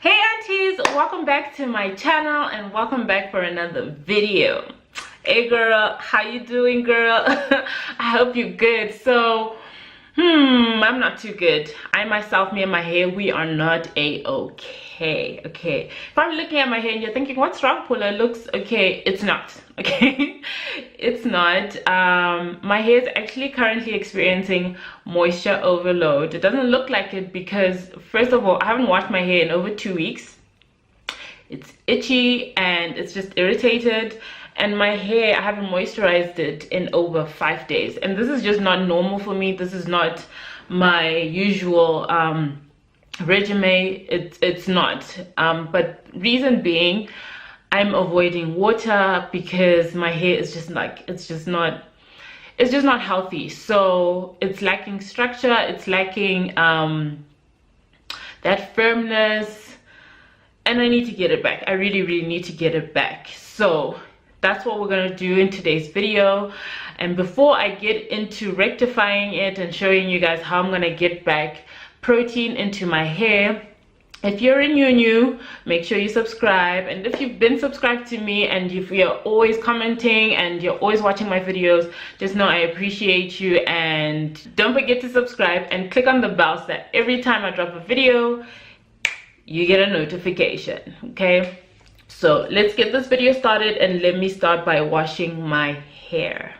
Hey aunties, welcome back to my channel and welcome back for another video. Hey girl, how you doing girl? I hope you're good. So I'm not too good. I myself, me and my hair, we are not okay. If I'm looking at my hair and you're thinking what's wrong, Paula? It looks okay. It's not okay. It's not. My hair is actually currently experiencing moisture overload. It doesn't look like it because first of all, I haven't washed my hair in over 2 weeks. It's itchy and it's just irritated, and my hair, I haven't moisturized it in over 5 days, and this is just not normal for me. This is not my usual regimen. It's not, but reason being, I'm avoiding water because my hair is just like, it's just not healthy. So it's lacking structure, it's lacking that firmness, and I need to get it back. I really need to get it back. So that's what we're gonna do in today's video. And before I get into rectifying it and showing you guys how I'm gonna get back protein into my hair, if you're new, make sure you subscribe. And if you've been subscribed to me and if you're always commenting and you're always watching my videos, just know I appreciate you. And don't forget to subscribe and click on the bell so that every time I drop a video, you get a notification, okay? So let's get this video started, and let me start by washing my hair.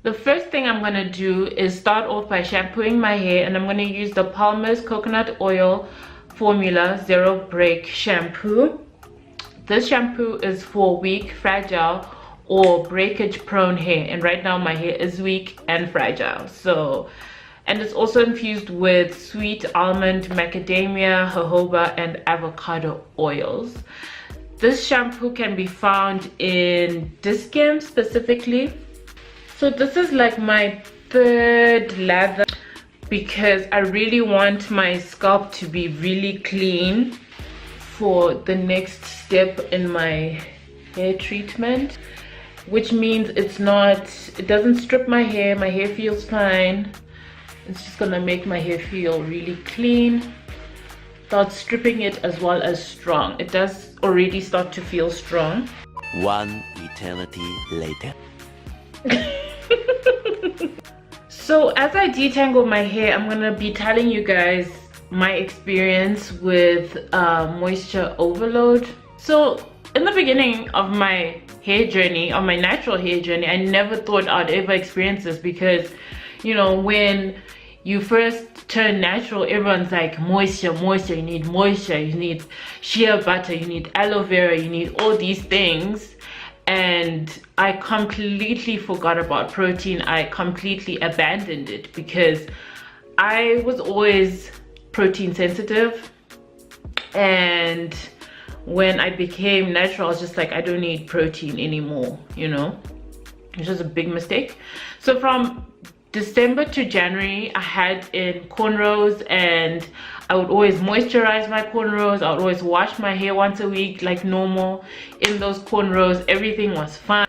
The first thing I'm going to do is start off by shampooing my hair, and I'm going to use the Palmer's Coconut Oil Formula Zero Break Shampoo. This shampoo is for weak, fragile, or breakage prone hair, and right now my hair is weak and fragile. So, and it's also infused with sweet almond, macadamia, jojoba, and avocado oils. This shampoo can be found in Discam specifically. So this is like my third lather because I really want my scalp to be really clean for the next step in my hair treatment, which means it doesn't strip my hair feels fine. It's just gonna make my hair feel really clean without stripping it, as well as strong. It does already start to feel strong. One eternity later. So as I detangle my hair, I'm gonna be telling you guys my experience with moisture overload. So in the beginning of my hair journey, of my natural hair journey, I never thought I'd ever experience this because, you know, when you first turn natural, everyone's like moisture, you need moisture, you need shea butter, you need aloe vera, you need all these things. And I completely forgot about protein. I completely abandoned it because I was always protein sensitive, and when I became natural, I was just like, I don't need protein anymore, you know, which was a big mistake. So from December to January, I had in cornrows, and I would always moisturize my cornrows. I would always wash my hair once a week like normal in those cornrows. Everything was fine.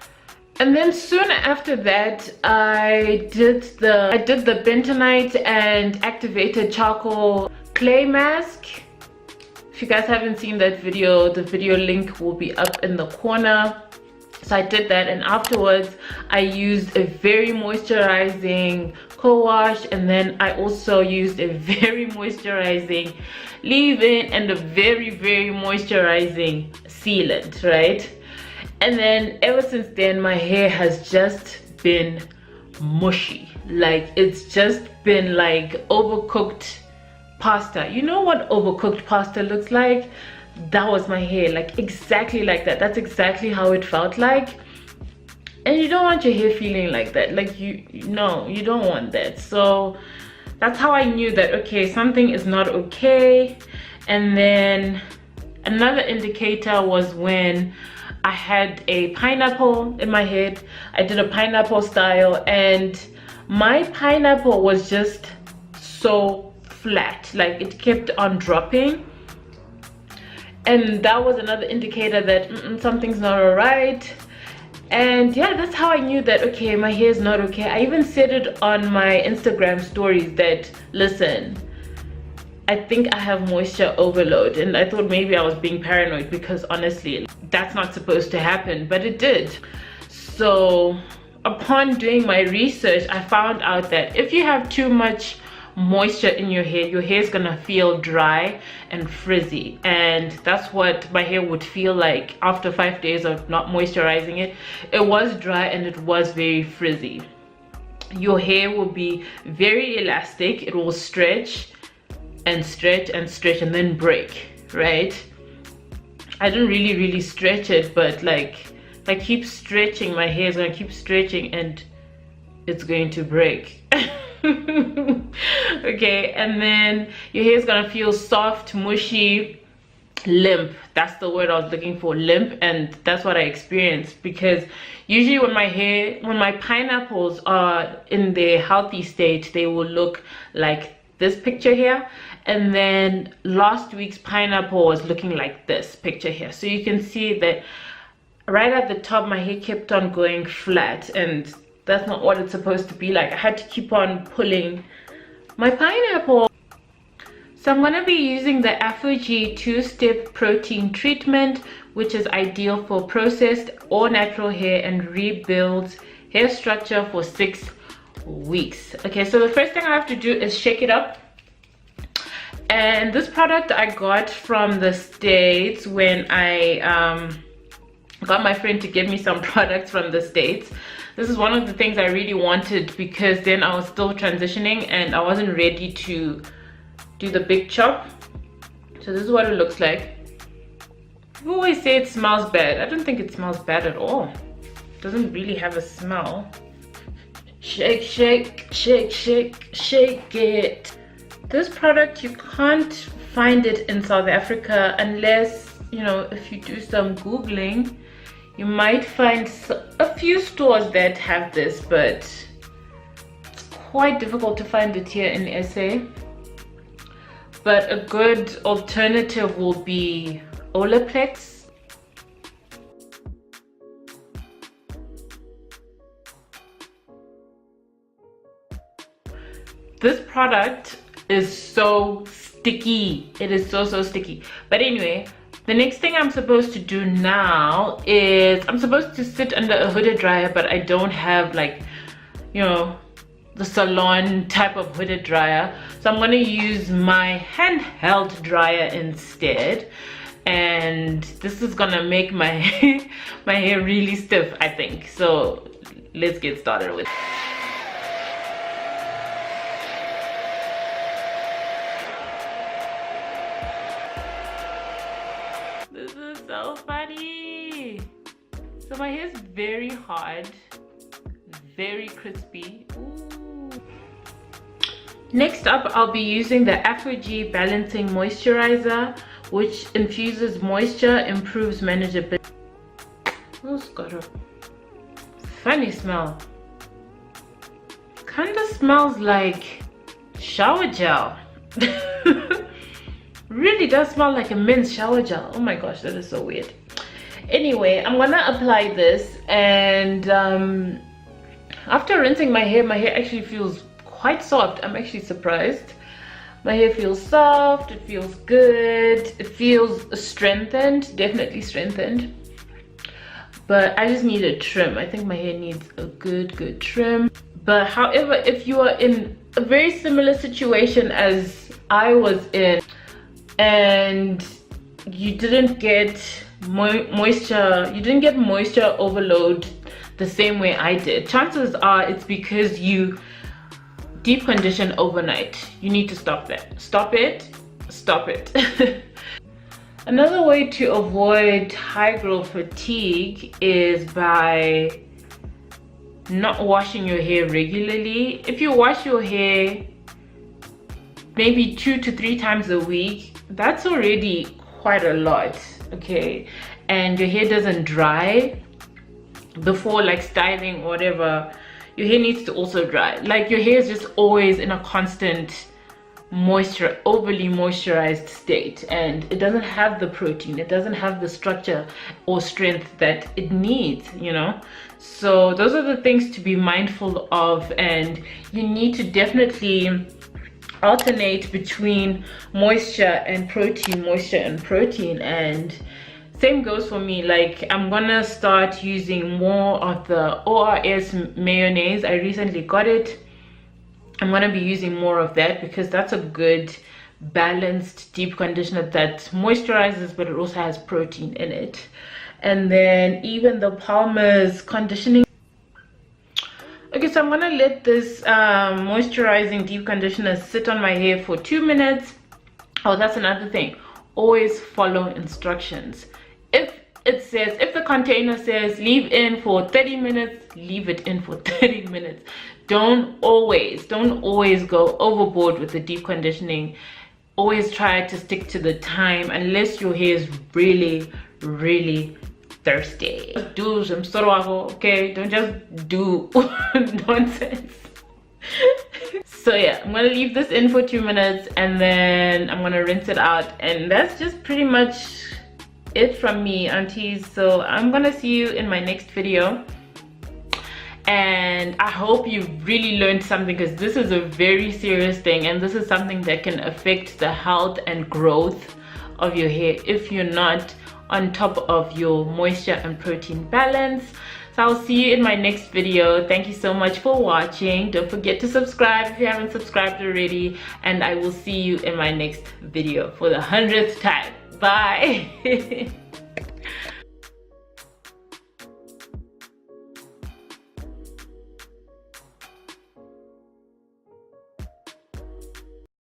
And then soon after that, I did the bentonite and activated charcoal clay mask. If you guys haven't seen that video, the video link will be up in the corner. So I did that, and afterwards I used a very moisturizing co-wash, and then I also used a very moisturizing leave-in and a very moisturizing sealant, right? And then ever since then, my hair has just been mushy. Like, it's just been like overcooked pasta. You know what overcooked pasta looks like? That was my hair, like exactly like that. That's exactly how it felt like. And you don't want your hair feeling like that. Like, you don't want that. So that's how I knew that, okay, something is not okay. And then another indicator was when I had a pineapple in my head. I did a pineapple style, and my pineapple was just so flat, like it kept on dropping. And that was another indicator that something's not all right. And yeah, that's how I knew that, okay, my hair is not okay. I even said it on my Instagram stories that, listen, I think I have moisture overload, and I thought maybe I was being paranoid because honestly that's not supposed to happen, but it did. So upon doing my research, I found out that if you have too much moisture in your hair is gonna feel dry and frizzy, and that's what my hair would feel like after 5 days of not moisturizing it. It was dry and it was very frizzy. Your hair will be very elastic. It will stretch and stretch and stretch and then break, right? I didn't really stretch it, but like if I keep stretching, my hair is gonna keep stretching and it's going to break. Okay, and then your hair is gonna feel soft, mushy, limp. That's the word I was looking for, limp. And that's what I experienced, because usually when my pineapples are in their healthy state, they will look like this picture here, and then last week's pineapple was looking like this picture here. So you can see that right at the top my hair kept on going flat, and that's not what it's supposed to be like. I had to keep on pulling my pineapple. So I'm going to be using the Aphogee 2-step protein treatment, which is ideal for processed or natural hair and rebuilds hair structure for 6 weeks. Okay, so the first thing I have to do is shake it up. And this product I got from the States when I got my friend to give me some products from the States. This is one of the things I really wanted, because then I was still transitioning and I wasn't ready to do the big chop. So this is what it looks like. People always say it smells bad. I don't think it smells bad at all. It doesn't really have a smell. Shake, shake, shake, shake, shake it. This product, you can't find it in South Africa unless, you know, if you do some Googling, you might find a few stores that have this, but it's quite difficult to find it here in SA. But a good alternative will be Olaplex. This product is so sticky. It is so sticky. But anyway, the next thing I'm supposed to do now is I'm supposed to sit under a hooded dryer, but I don't have, like, you know, the salon type of hooded dryer. So I'm going to use my handheld dryer instead. And this is going to make my my hair really stiff, I think. So let's get started with it. This is so funny. So my hair is very hard, very crispy. Ooh. Next up, I'll be using the Effigy Balancing Moisturizer, which infuses moisture, improves manageability. Oh, it's got a funny smell. Kind of smells like shower gel. Really does smell like a men's shower gel. Oh my gosh, that is so weird. Anyway, I'm gonna apply this, and after rinsing my hair actually feels quite soft. I'm actually surprised. My hair feels soft, it feels good, it feels strengthened, definitely strengthened. But I just need a trim. I think my hair needs a good trim. But however, if you are in a very similar situation as I was in, and you didn't get moisture overload the same way I did, chances are it's because you deep condition overnight. You need to stop that. Stop it. Another way to avoid high growth fatigue is by not washing your hair regularly. If you wash your hair maybe 2 to 3 times a week, that's already quite a lot, okay? And your hair doesn't dry before, like, styling or whatever. Your hair needs to also dry. Like, your hair is just always in a constant overly moisturized state, and it doesn't have the protein, it doesn't have the structure or strength that it needs, you know. So those are the things to be mindful of, and you need to definitely alternate between moisture and protein, and same goes for me. Like, I'm gonna start using more of the ORS mayonnaise. I recently got it. I'm gonna be using more of that because that's a good balanced deep conditioner that moisturizes, but it also has protein in it. And then even the Palmer's conditioning. Okay, so I'm gonna let this moisturizing deep conditioner sit on my hair for 2 minutes. Oh, that's another thing, always follow instructions. If the container says leave in for 30 minutes, leave it in for 30 minutes. Don't always go overboard with the deep conditioning. Always try to stick to the time unless your hair is really thirsty. Do some sort, okay? Don't just do nonsense. So yeah, I'm gonna leave this in for 2 minutes and then I'm gonna rinse it out, and that's just pretty much it from me, aunties. So I'm gonna see you in my next video, and I hope you really learned something, because this is a very serious thing, and this is something that can affect the health and growth of your hair if you're not on top of your moisture and protein balance. So I'll see you in my next video. Thank you so much for watching. Don't forget to subscribe if you haven't subscribed already, and I will see you in my next video for the 100th time. Bye.